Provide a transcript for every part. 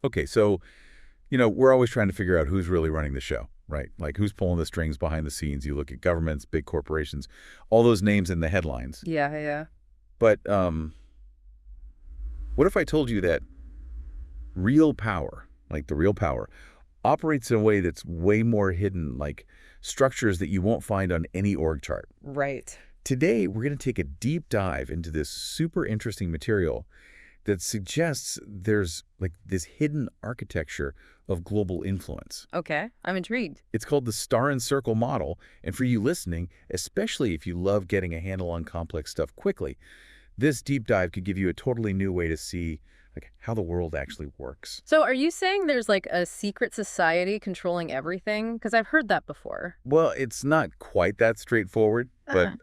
Okay, so, we're always trying to figure out who's really running the show, right? Like who's pulling the strings behind the scenes. You look at governments, big corporations, all those names in the headlines. Yeah, yeah. But what if I told you that real power, like the real power, operates in a way that's way more hidden, like structures that you won't find on any org chart? Right. Today, we're going to take a deep dive into this super interesting material that suggests there's like this hidden architecture of global influence. Okay, I'm intrigued. It's called the star and circle model, and for you listening, especially if you love getting a handle on complex stuff quickly, this deep dive could give you a totally new way to see like how the world actually works. So are you saying there's like a secret society controlling everything? Because I've heard that before. Well, it's not quite that straightforward, but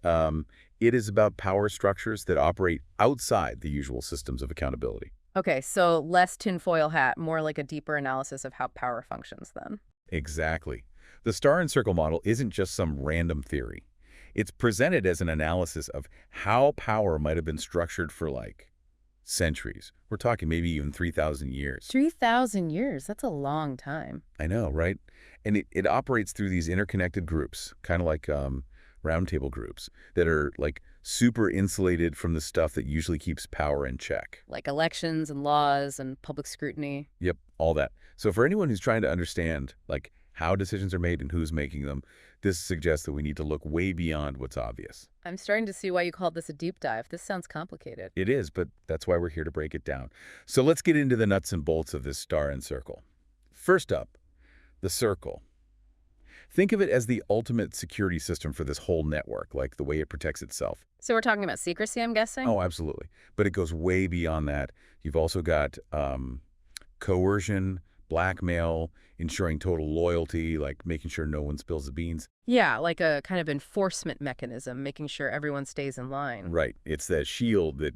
it is about power structures that operate outside the usual systems of accountability. Okay, so less tinfoil hat, more like a deeper analysis of how power functions then. Exactly. The star and circle model isn't just some random theory. It's presented as an analysis of how power might have been structured for like centuries. We're talking maybe even 3,000 years. 3,000 years, that's a long time. I know, right? And it operates through these interconnected groups, kind of like roundtable groups that are like super insulated from the stuff that usually keeps power in check. Like elections and laws and public scrutiny. Yep, all that. So for anyone who's trying to understand like how decisions are made and who's making them, this suggests that we need to look way beyond what's obvious. I'm starting to see why you called this a deep dive. This sounds complicated. It is, but that's why we're here to break it down. So let's get into the nuts and bolts of this star and circle. First up, the circle. Think of it as the ultimate security system for this whole network, like the way it protects itself. So we're talking about secrecy, I'm guessing? Oh, absolutely. But it goes way beyond that. You've also got coercion, blackmail, ensuring total loyalty, like making sure no one spills the beans. Yeah, like a kind of enforcement mechanism, making sure everyone stays in line. Right. It's that shield that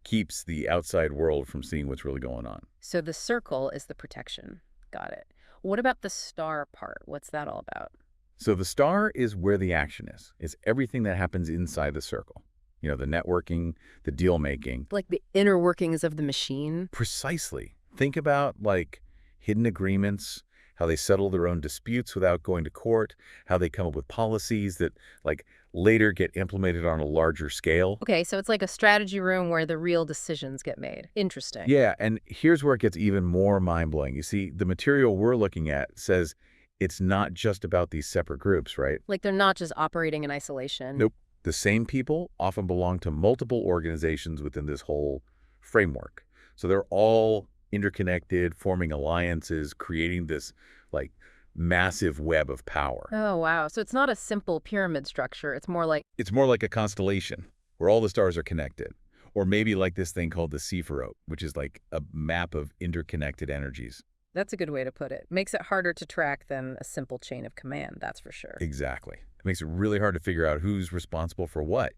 keeps the outside world from seeing what's really going on. So the circle is the protection. Got it. What about the star part? What's that all about? So the star is where the action is. It's everything that happens inside the circle. The networking, the deal making. Like the inner workings of the machine? Precisely. Think about like hidden agreements, how they settle their own disputes without going to court, how they come up with policies that like later get implemented on a larger scale. Okay, so it's like a strategy room where the real decisions get made. Interesting. Yeah, and here's where it gets even more mind-blowing. You see, the material we're looking at says it's not just about these separate groups, right? Like they're not just operating in isolation. Nope. The same people often belong to multiple organizations within this whole framework. So they're all interconnected, forming alliances, creating this like massive web of power. Oh, wow. So it's not a simple pyramid structure. It's more like, It's more like a constellation where all the stars are connected. Or maybe like this thing called the Sephiroth, which is like a map of interconnected energies. that's a good way to put it. Makes it harder to track than a simple chain of command, that's for sure. Exactly. It makes it really hard to figure out who's responsible for what.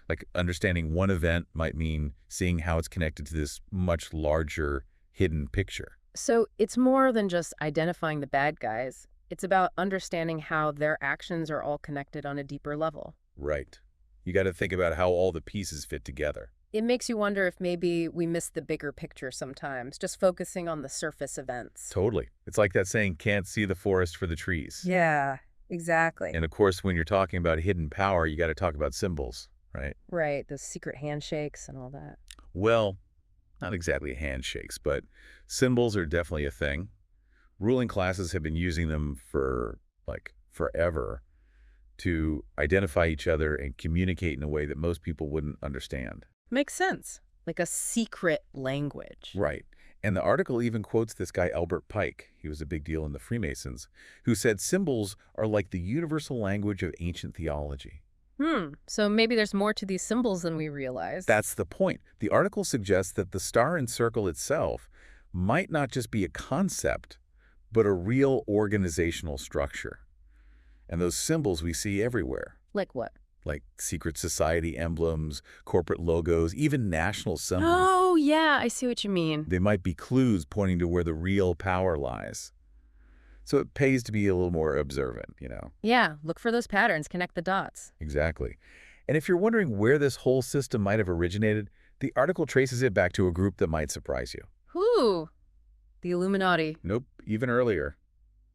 Like understanding one event might mean seeing how it's connected to this much larger hidden picture. So it's more than just identifying the bad guys. It's about understanding how their actions are all connected on a deeper level. Right. You got to think about how all the pieces fit together. It makes you wonder if maybe we miss the bigger picture sometimes, just focusing on the surface events. Totally. It's like that saying, can't see the forest for the trees. Yeah, exactly. And of course, when you're talking about hidden power, you got to talk about symbols, right? Right, those secret handshakes and all that. Well, not exactly handshakes, but symbols are definitely a thing. Ruling classes have been using them for like forever to identify each other and communicate in a way that most people wouldn't understand. Makes sense. Like a secret language. Right. And the article even quotes this guy, Albert Pike. He was a big deal in the Freemasons, who said symbols are like the universal language of ancient theology. So maybe there's more to these symbols than we realize. That's the point. The article suggests that the star and circle itself might not just be a concept, but a real organizational structure. And those symbols we see everywhere, Like what? like secret society emblems, corporate logos, even national symbols. Oh, yeah, I see what you mean. They might be clues pointing to where the real power lies. So it pays to be a little more observant. Yeah, look for those patterns, connect the dots. Exactly. And if you're wondering where this whole system might have originated, the article traces it back to a group that might surprise you. Whew. The Illuminati. Nope, even earlier.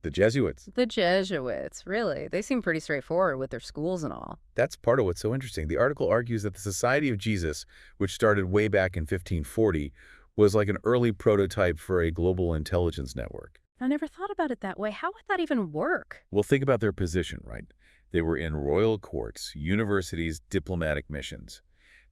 The Jesuits. The Jesuits, really? They seem pretty straightforward with their schools and all. That's part of what's so interesting. The article argues that the Society of Jesus, which started way back in 1540, was like an early prototype for a global intelligence network. I never thought about it that way. How would that even work? Well, think about their position, right? They were in royal courts, universities, diplomatic missions.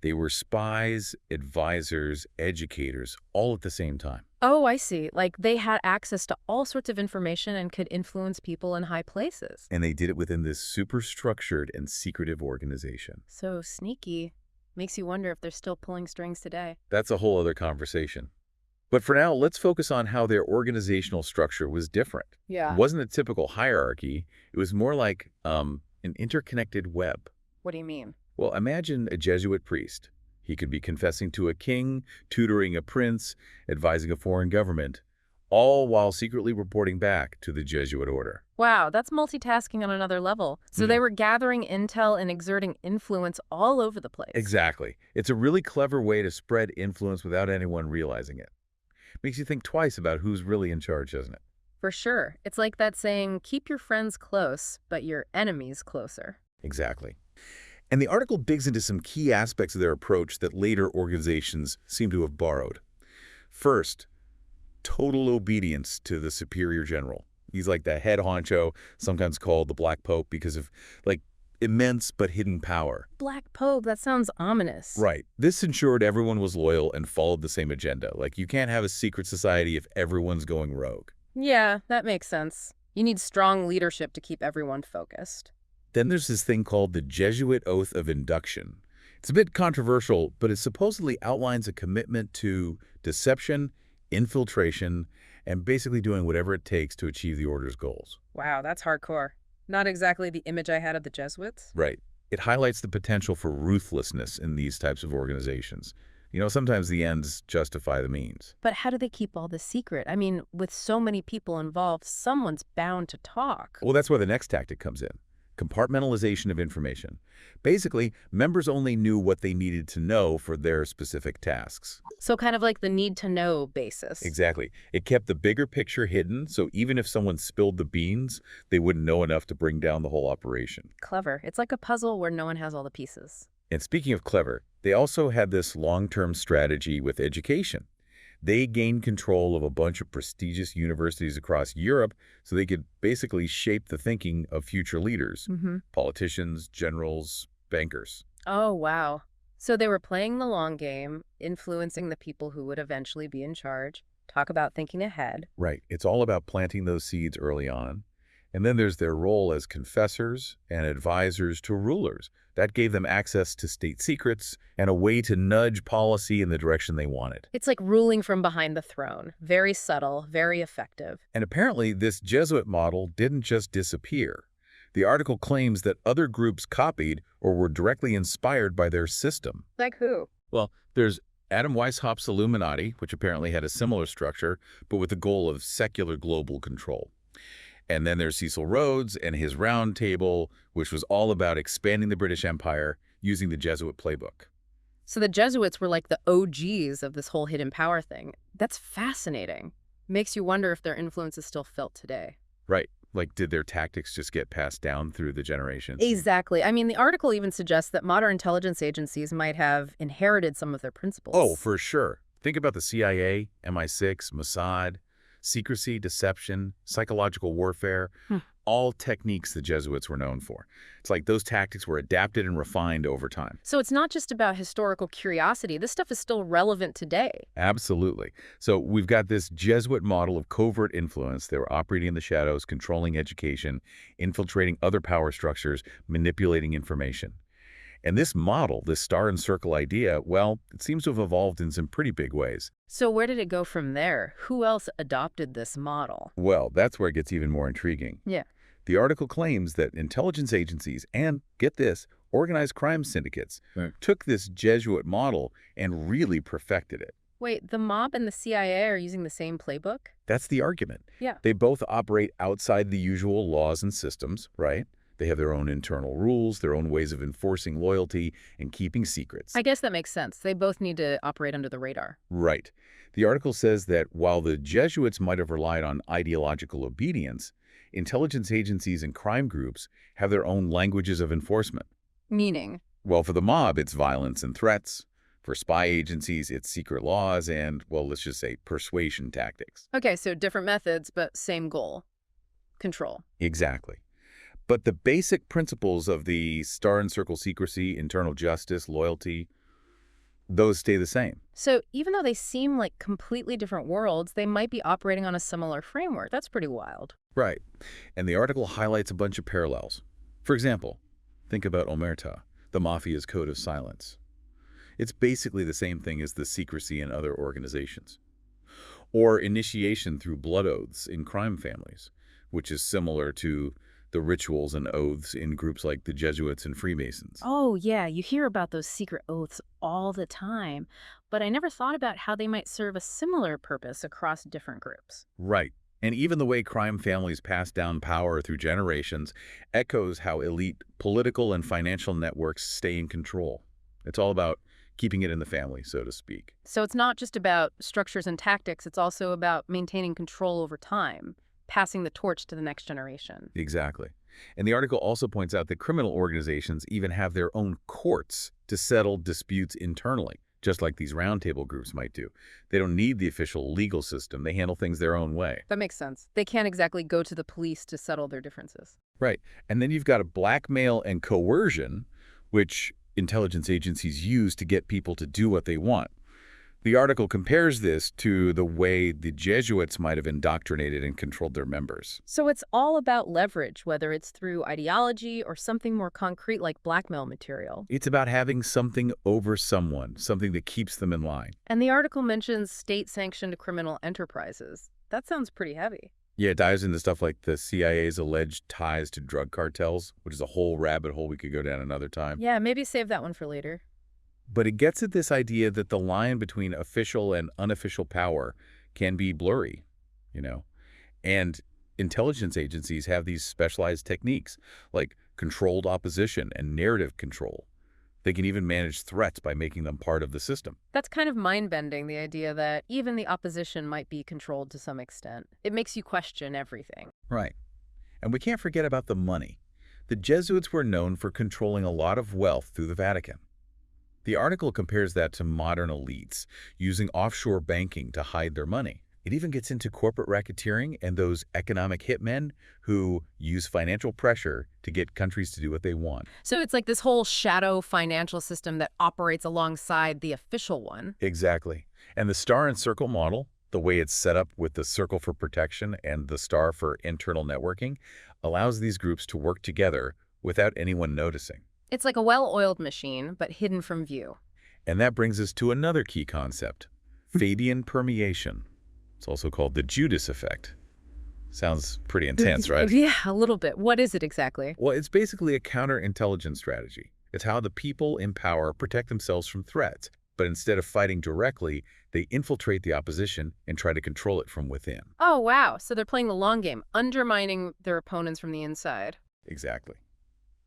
They were spies, advisors, educators, all at the same time. Oh, I see. Like they had access to all sorts of information and could influence people in high places. And they did it within this super structured and secretive organization. So sneaky. Makes you wonder if they're still pulling strings today. That's a whole other conversation. But for now, let's focus on how their organizational structure was different. Yeah. It wasn't a typical hierarchy. It was more like an interconnected web. What do you mean? Well, imagine a Jesuit priest. He could be confessing to a king, tutoring a prince, advising a foreign government, all while secretly reporting back to the Jesuit order. Wow, that's multitasking on another level. So they were gathering intel and exerting influence all over the place. Exactly. It's a really clever way to spread influence without anyone realizing it. Makes you think twice about who's really in charge, doesn't it? For sure. It's like that saying, keep your friends close, but your enemies closer. Exactly. And the article digs into some key aspects of their approach that later organizations seem to have borrowed. First, total obedience to the superior general. He's like the head honcho, sometimes called the Black Pope because of, like, immense but hidden power. Black Pope, that sounds ominous. Right. This ensured everyone was loyal and followed the same agenda. Like, you can't have a secret society if everyone's going rogue. Yeah, that makes sense. You need strong leadership to keep everyone focused. Then there's this thing called the Jesuit Oath of Induction. It's a bit controversial, but it supposedly outlines a commitment to deception, infiltration, and basically doing whatever it takes to achieve the order's goals. Wow, that's hardcore. Not exactly the image I had of the Jesuits. Right. It highlights the potential for ruthlessness in these types of organizations. You know, sometimes the ends justify the means. But how do they keep all this secret? I mean, with so many people involved, someone's bound to talk. Well, that's where the next tactic comes in. Compartmentalization of information. Basically, members only knew what they needed to know for their specific tasks. So kind of like the need-to-know basis. Exactly. It kept the bigger picture hidden, so even if someone spilled the beans, they wouldn't know enough to bring down the whole operation. Clever. It's like a puzzle where no one has all the pieces. And speaking of clever, they also had this long-term strategy with education. They gained control of a bunch of prestigious universities across Europe so they could basically shape the thinking of future leaders, politicians, generals, bankers. Oh, wow. So they were playing the long game, influencing the people who would eventually be in charge. Talk about thinking ahead. Right. It's all about planting those seeds early on. And then there's their role as confessors and advisors to rulers. That gave them access to state secrets and a way to nudge policy in the direction they wanted. It's like ruling from behind the throne. Very subtle, very effective. And apparently, this Jesuit model didn't just disappear. The article claims that other groups copied or were directly inspired by their system. Like who? Well, there's Adam Weishaupt's Illuminati, which apparently had a similar structure, but with the goal of secular global control. And then there's Cecil Rhodes and his Round Table, which was all about expanding the British Empire using the Jesuit playbook. So the Jesuits were like the OGs of this whole hidden power thing. That's fascinating. Makes you wonder if their influence is still felt today. Right. Like, did their tactics just get passed down through the generations? Exactly. I mean, the article even suggests that modern intelligence agencies might have inherited some of their principles. Oh, for sure. Think about the CIA, MI6, Mossad. Secrecy, deception, psychological warfare, all techniques the Jesuits were known for. It's like those tactics were adapted and refined over time. So it's not just about historical curiosity. This stuff is still relevant today. Absolutely. So we've got this Jesuit model of covert influence. They were operating in the shadows, controlling education, infiltrating other power structures, manipulating information. And this model, this star and circle idea, well, it seems to have evolved in some pretty big ways. So where did it go from there? Who else adopted this model? Well, that's where it gets even more intriguing. Yeah. The article claims that intelligence agencies and, get this, organized crime syndicates took this Jesuit model and really perfected it. Wait, the mob and the CIA are using the same playbook? That's the argument. Yeah. They both operate outside the usual laws and systems, right? They have their own internal rules, their own ways of enforcing loyalty and keeping secrets. I guess that makes sense. They both need to operate under the radar. Right. The article says that while the Jesuits might have relied on ideological obedience, intelligence agencies and crime groups have their own languages of enforcement. Meaning? Well, for the mob, it's violence and threats. For spy agencies, it's secret laws and, well, let's just say persuasion tactics. Okay, so different methods, but same goal. Control. Exactly. But the basic principles of the star and circle secrecy, internal justice, loyalty, those stay the same. So even though they seem like completely different worlds, they might be operating on a similar framework. That's pretty wild. Right. And the article highlights a bunch of parallels. For example, think about Omerta, the mafia's code of silence. It's basically the same thing as the secrecy in other organizations. Or initiation through blood oaths in crime families, which is similar to the rituals and oaths in groups like the Jesuits and Freemasons. Oh, yeah, you hear about those secret oaths all the time, but I never thought about how they might serve a similar purpose across different groups. Right. And even the way crime families pass down power through generations echoes how elite political and financial networks stay in control. It's all about keeping it in the family, so to speak. So it's not just about structures and tactics, it's also about maintaining control over time, passing the torch to the next generation. Exactly. And the article also points out that criminal organizations even have their own courts to settle disputes internally, just like these roundtable groups might do. They don't need the official legal system. They handle things their own way. That makes sense. They can't exactly go to the police to settle their differences. Right. And then you've got a blackmail and coercion, which intelligence agencies use to get people to do what they want. The article compares this to the way the Jesuits might have indoctrinated and controlled their members. So it's all about leverage, whether it's through ideology or something more concrete like blackmail material. It's about having something over someone, something that keeps them in line. And the article mentions state-sanctioned criminal enterprises. That sounds pretty heavy. Yeah, it dives into stuff like the CIA's alleged ties to drug cartels, which is a whole rabbit hole we could go down another time. Yeah, maybe save that one for later. But it gets at this idea that the line between official and unofficial power can be blurry, you know. And intelligence agencies have these specialized techniques like controlled opposition and narrative control. They can even manage threats by making them part of the system. That's kind of mind-bending, the idea that even the opposition might be controlled to some extent. It makes you question everything. Right. And we can't forget about the money. The Jesuits were known for controlling a lot of wealth through the Vatican. The article compares that to modern elites using offshore banking to hide their money. It even gets into corporate racketeering and those economic hitmen who use financial pressure to get countries to do what they want. So it's like this whole shadow financial system that operates alongside the official one. Exactly. And the star and circle model, the way it's set up with the circle for protection and the star for internal networking, allows these groups to work together without anyone noticing. It's like a well-oiled machine, but hidden from view. And that brings us to another key concept, Fabian permeation. It's also called the Judas effect. Sounds pretty intense, right? Yeah, a little bit. What is it exactly? Well, it's basically a counterintelligence strategy. It's how the people in power protect themselves from threats. But instead of fighting directly, they infiltrate the opposition and try to control it from within. Oh, wow. So they're playing the long game, undermining their opponents from the inside. Exactly.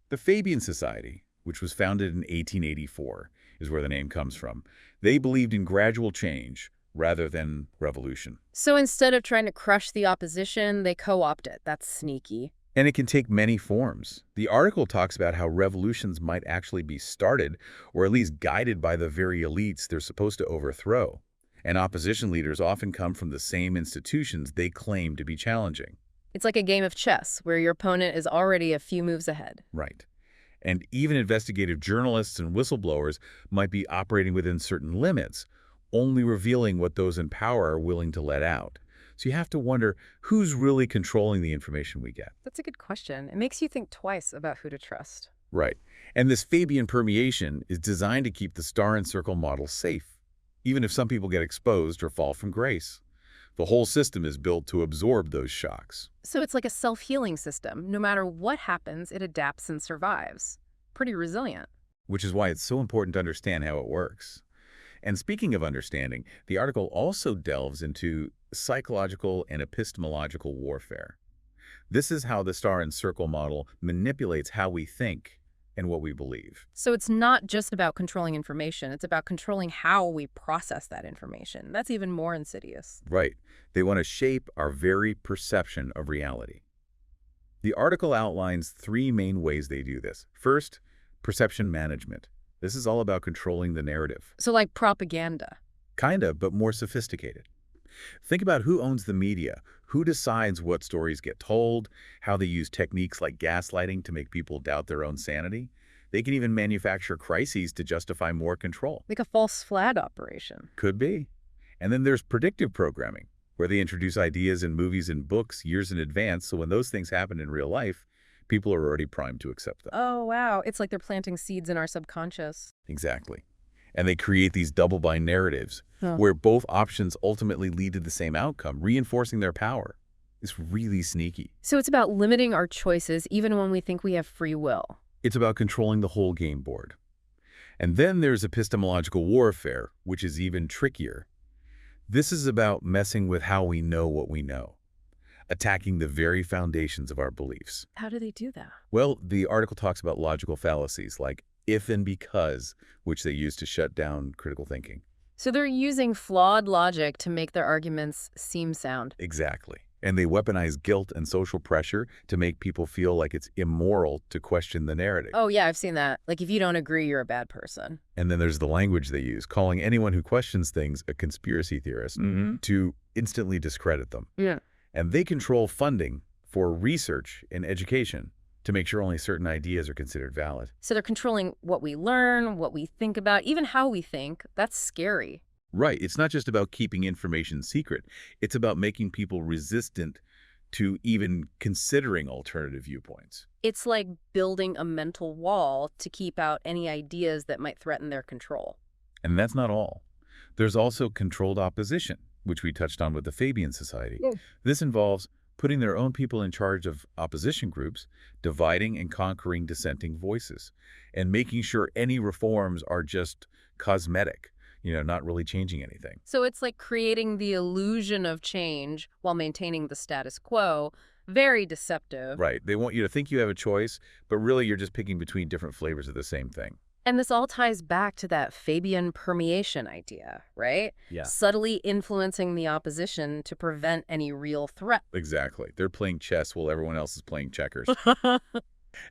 The Fabian Society, which was founded in 1884, is where the name comes from. They believed in gradual change rather than revolution. So instead of trying to crush the opposition, they co-opt it. That's sneaky. And it can take many forms. The article talks about how revolutions might actually be started, or at least guided by the very elites they're supposed to overthrow. And opposition leaders often come from the same institutions they claim to be challenging. It's like a game of chess, where your opponent is already a few moves ahead. Right. And even investigative journalists and whistleblowers might be operating within certain limits, only revealing what those in power are willing to let out. So you have to wonder who's really controlling the information we get. That's a good question. It makes you think twice about who to trust. Right. And this Fabian permeation is designed to keep the star and circle model safe, even if some people get exposed or fall from grace. The whole system is built to absorb those shocks. So it's like a self-healing system. No matter what happens, it adapts and survives. Pretty resilient. Which is why it's so important to understand how it works. And speaking of understanding, the article also delves into psychological and epistemological warfare. This is how the star and circle model manipulates how we think and what we believe. So it's not just about controlling information, it's about controlling how we process that information. That's even more insidious. Right. They want to shape our very perception of reality. The article outlines three main ways they do this. First, perception management. This is all about controlling the narrative. So like propaganda. Kinda, but more sophisticated. Think about who owns the media, who decides what stories get told, how they use techniques like gaslighting to make people doubt their own sanity. They can even manufacture crises to justify more control. Like a false flag operation. Could be. And then there's predictive programming, where they introduce ideas in movies and books years in advance, so when those things happen in real life, people are already primed to accept them. Oh, wow. It's like they're planting seeds in our subconscious. Exactly. And they create these double-bind narratives, Huh. where both options ultimately lead to the same outcome, reinforcing their power. It's really sneaky. So it's about limiting our choices even when we think we have free will. It's about controlling the whole game board. And then there's epistemological warfare, which is even trickier. This is about messing with how we know what we know, attacking the very foundations of our beliefs. How do they do that? Well, the article talks about logical fallacies like if and because, which they use to shut down critical thinking. So they're using flawed logic to make their arguments seem sound. Exactly. And they weaponize guilt and social pressure to make people feel like it's immoral to question the narrative. Oh, yeah, I've seen that. Like, if you don't agree, you're a bad person. And then there's the language they use, calling anyone who questions things a conspiracy theorist to instantly discredit them. Yeah. And they control funding for research and education to make sure only certain ideas are considered valid. So they're controlling what we learn, what we think about, even how we think. That's scary. Right. It's not just about keeping information secret. It's about making people resistant to even considering alternative viewpoints. It's like building a mental wall to keep out any ideas that might threaten their control. And that's not all. There's also controlled opposition, which we touched on with the Fabian Society. Yeah. This involves putting their own people in charge of opposition groups, dividing and conquering dissenting voices, and making sure any reforms are just cosmetic, not really changing anything. So it's like creating the illusion of change while maintaining the status quo. Very deceptive. Right. They want you to think you have a choice, but really you're just picking between different flavors of the same thing. And this all ties back to that Fabian permeation idea, right? Yeah. Subtly influencing the opposition to prevent any real threat. Exactly. They're playing chess while everyone else is playing checkers.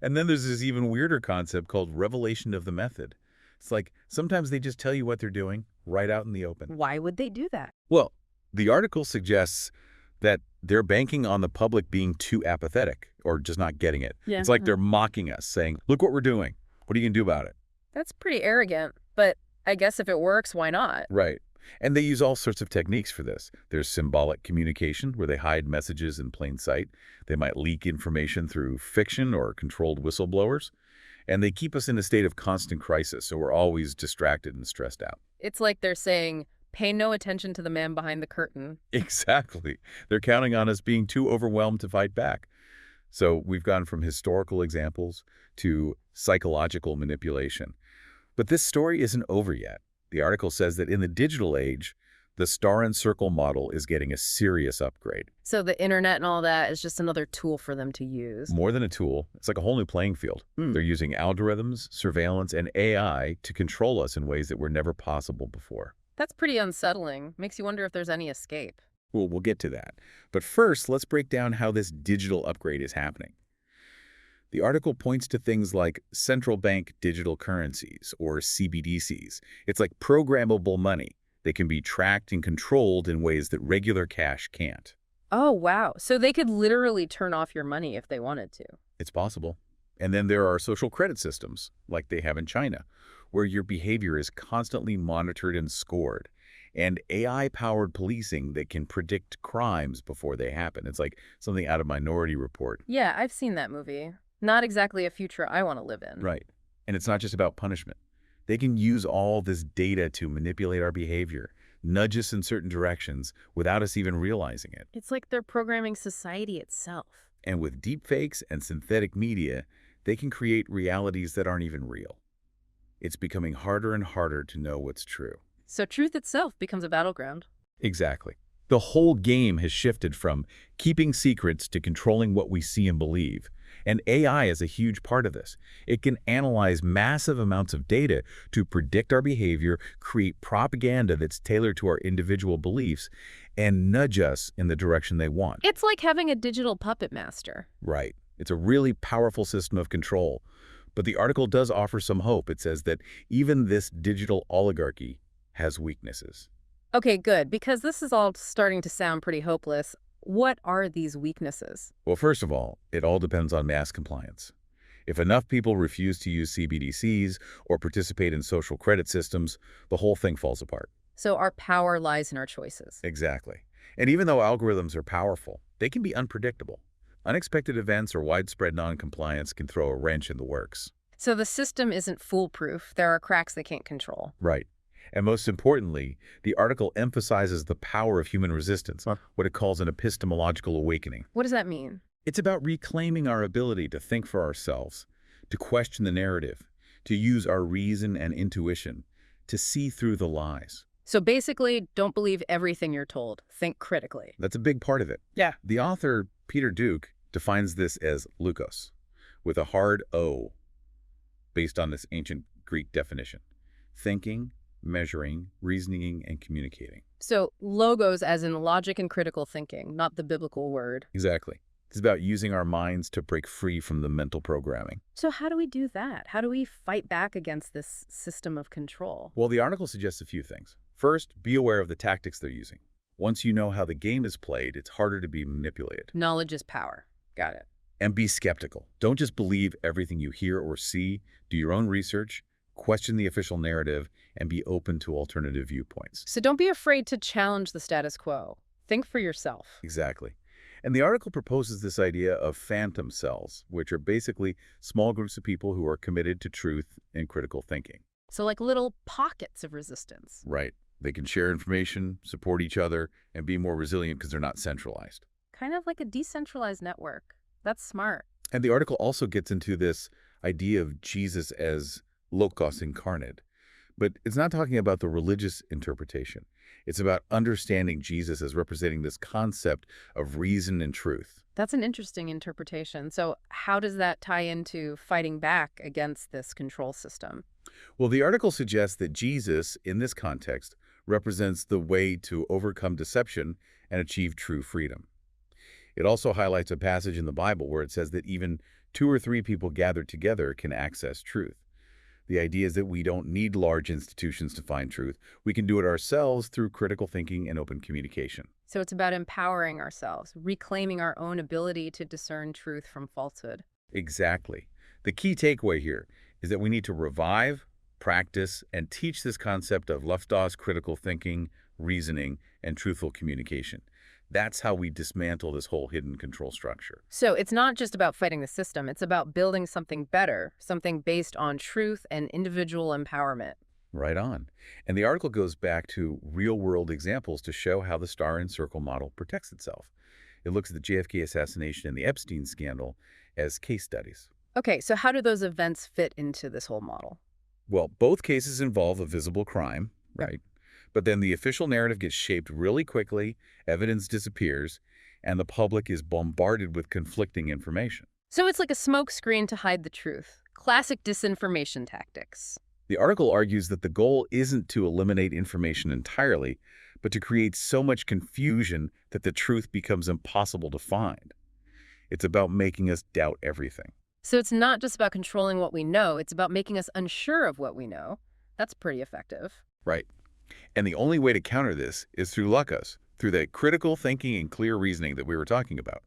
And then there's this even weirder concept called revelation of the method. It's like sometimes they just tell you what they're doing right out in the open. Why would they do that? Well, the article suggests that they're banking on the public being too apathetic or just not getting it. Yeah. It's like they're mocking us, saying, look what we're doing. What are you going to do about it? That's pretty arrogant, but I guess if it works, why not? Right. And they use all sorts of techniques for this. There's symbolic communication, where they hide messages in plain sight. They might leak information through fiction or controlled whistleblowers. And they keep us in a state of constant crisis, so we're always distracted and stressed out. It's like they're saying, pay no attention to the man behind the curtain. Exactly. They're counting on us being too overwhelmed to fight back. So we've gone from historical examples to psychological manipulation. But this story isn't over yet. The article says that in the digital age, the star and circle model is getting a serious upgrade. So the internet and all that is just another tool for them to use. More than a tool, it's like a whole new playing field. They're using algorithms, surveillance, and AI to control us in ways that were never possible before. That's pretty unsettling. Makes you wonder if there's any escape. Well, we'll get to that. But first, let's break down how this digital upgrade is happening. The article points to things like central bank digital currencies, or CBDCs. It's like programmable money. They can be tracked and controlled in ways that regular cash can't. Oh, wow. So they could literally turn off your money if they wanted to. It's possible. And then there are social credit systems, like they have in China, where your behavior is constantly monitored and scored, and AI-powered policing that can predict crimes before they happen. It's like something out of Minority Report. Yeah, I've seen that movie. Not exactly a future I want to live in. Right. And it's not just about punishment. They can use all this data to manipulate our behavior, nudge us in certain directions without us even realizing it. It's like they're programming society itself. And with deepfakes and synthetic media, they can create realities that aren't even real. It's becoming harder and harder to know what's true. So truth itself becomes a battleground. Exactly. The whole game has shifted from keeping secrets to controlling what we see and believe. And AI is a huge part of this. It can analyze massive amounts of data to predict our behavior, create propaganda that's tailored to our individual beliefs, and nudge us in the direction they want. It's like having a digital puppet master. Right. It's a really powerful system of control. But the article does offer some hope. It says that even this digital oligarchy has weaknesses. Okay, good, because this is all starting to sound pretty hopeless. What are these weaknesses? Well, first of all, it all depends on mass compliance. If enough people refuse to use CBDCs or participate in social credit systems, the whole thing falls apart. So our power lies in our choices. Exactly. And even though algorithms are powerful, they can be unpredictable. Unexpected events or widespread non-compliance can throw a wrench in the works. So the system isn't foolproof. There are cracks they can't control. Right. And most importantly, the article emphasizes the power of human resistance, what it calls an epistemological awakening. What does that mean? It's about reclaiming our ability to think for ourselves, to question the narrative, to use our reason and intuition, to see through the lies. So basically, don't believe everything you're told. Think critically. That's a big part of it. Yeah. The author, Peter Duke, defines this as logos, with a hard O, based on this ancient Greek definition. Thinking, measuring, reasoning, and communicating. So logos as in logic and critical thinking, not the biblical word. Exactly. It's about using our minds to break free from the mental programming. So how do we do that? How do we fight back against this system of control? Well, the article suggests a few things. First, be aware of the tactics they're using. Once you know how the game is played, it's harder to be manipulated. Knowledge is power. Got it. And be skeptical. Don't just believe everything you hear or see. Do your own research, question the official narrative, and be open to alternative viewpoints. So don't be afraid to challenge the status quo. Think for yourself. Exactly. And the article proposes this idea of phantom cells, which are basically small groups of people who are committed to truth and critical thinking. So like little pockets of resistance. Right. They can share information, support each other, and be more resilient because they're not centralized. Kind of like a decentralized network. That's smart. And the article also gets into this idea of Jesus as Logos incarnate. But it's not talking about the religious interpretation. It's about understanding Jesus as representing this concept of reason and truth. That's an interesting interpretation. So how does that tie into fighting back against this control system? Well, the article suggests that Jesus, in this context, represents the way to overcome deception and achieve true freedom. It also highlights a passage in the Bible where it says that even 2 or 3 people gathered together can access truth. The idea is that we don't need large institutions to find truth. We can do it ourselves through critical thinking and open communication. So it's about empowering ourselves, reclaiming our own ability to discern truth from falsehood. Exactly. The key takeaway here is that we need to revive, practice, and teach this concept of Loftus critical thinking, reasoning, and truthful communication. That's how we dismantle this whole hidden control structure. So it's not just about fighting the system. It's about building something better, something based on truth and individual empowerment. Right on. And the article goes back to real-world examples to show how the star and circle model protects itself. It looks at the JFK assassination and the Epstein scandal as case studies. Okay, so how do those events fit into this whole model? Well, both cases involve a visible crime, right? But then the official narrative gets shaped really quickly, evidence disappears, and the public is bombarded with conflicting information. So it's like a smokescreen to hide the truth. Classic disinformation tactics. The article argues that the goal isn't to eliminate information entirely, but to create so much confusion that the truth becomes impossible to find. It's about making us doubt everything. So it's not just about controlling what we know, it's about making us unsure of what we know. That's pretty effective. Right. And the only way to counter this is through Logos, through that critical thinking and clear reasoning that we were talking about.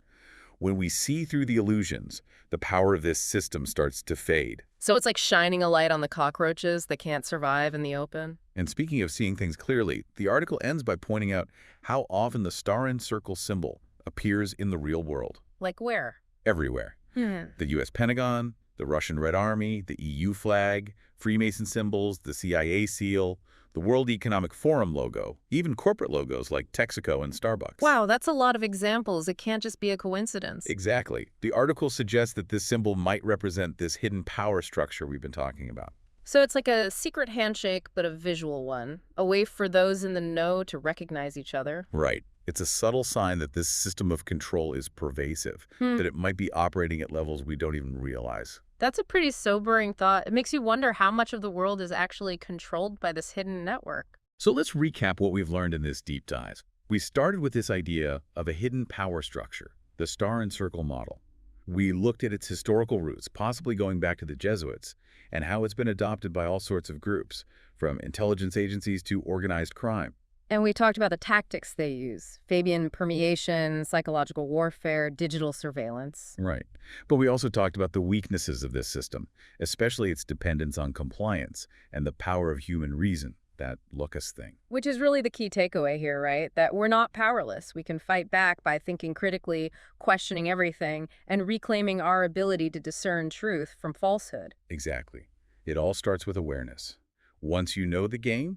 When we see through the illusions, the power of this system starts to fade. So it's like shining a light on the cockroaches that can't survive in the open? And speaking of seeing things clearly, the article ends by pointing out how often the star and circle symbol appears in the real world. Like where? Everywhere. The U.S. Pentagon, the Russian Red Army, the EU flag, Freemason symbols, the CIA seal, the World Economic Forum logo, even corporate logos like Texaco and Starbucks. Wow, that's a lot of examples. It can't just be a coincidence. Exactly. The article suggests that this symbol might represent this hidden power structure we've been talking about. So it's like a secret handshake, but a visual one, a way for those in the know to recognize each other. Right. It's a subtle sign that this system of control is pervasive, Hmm. that it might be operating at levels we don't even realize. That's a pretty sobering thought. It makes you wonder how much of the world is actually controlled by this hidden network. So let's recap what we've learned in this deep dive. We started with this idea of a hidden power structure, the star and circle model. We looked at its historical roots, possibly going back to the Jesuits, and how it's been adopted by all sorts of groups, from intelligence agencies to organized crime. And we talked about the tactics they use: Fabian permeation, psychological warfare, digital surveillance. Right. But we also talked about the weaknesses of this system, especially its dependence on compliance and the power of human reason, that locus thing. Which is really the key takeaway here, right? That we're not powerless. We can fight back by thinking critically, questioning everything, and reclaiming our ability to discern truth from falsehood. Exactly. It all starts with awareness. Once you know the game,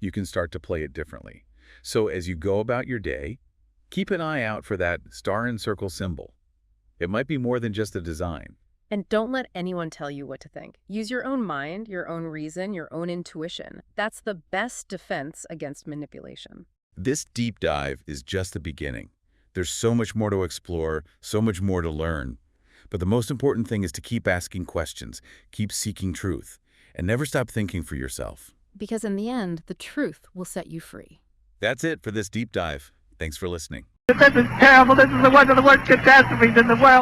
you can start to play it differently. So as you go about your day, keep an eye out for that star and circle symbol. It might be more than just a design. And don't let anyone tell you what to think. Use your own mind, your own reason, your own intuition. That's the best defense against manipulation. This deep dive is just the beginning. There's so much more to explore, so much more to learn. But the most important thing is to keep asking questions, keep seeking truth, and never stop thinking for yourself. Because in the end, the truth will set you free. That's it for this deep dive. Thanks for listening. This is terrible. This is one of the worst catastrophes in the world.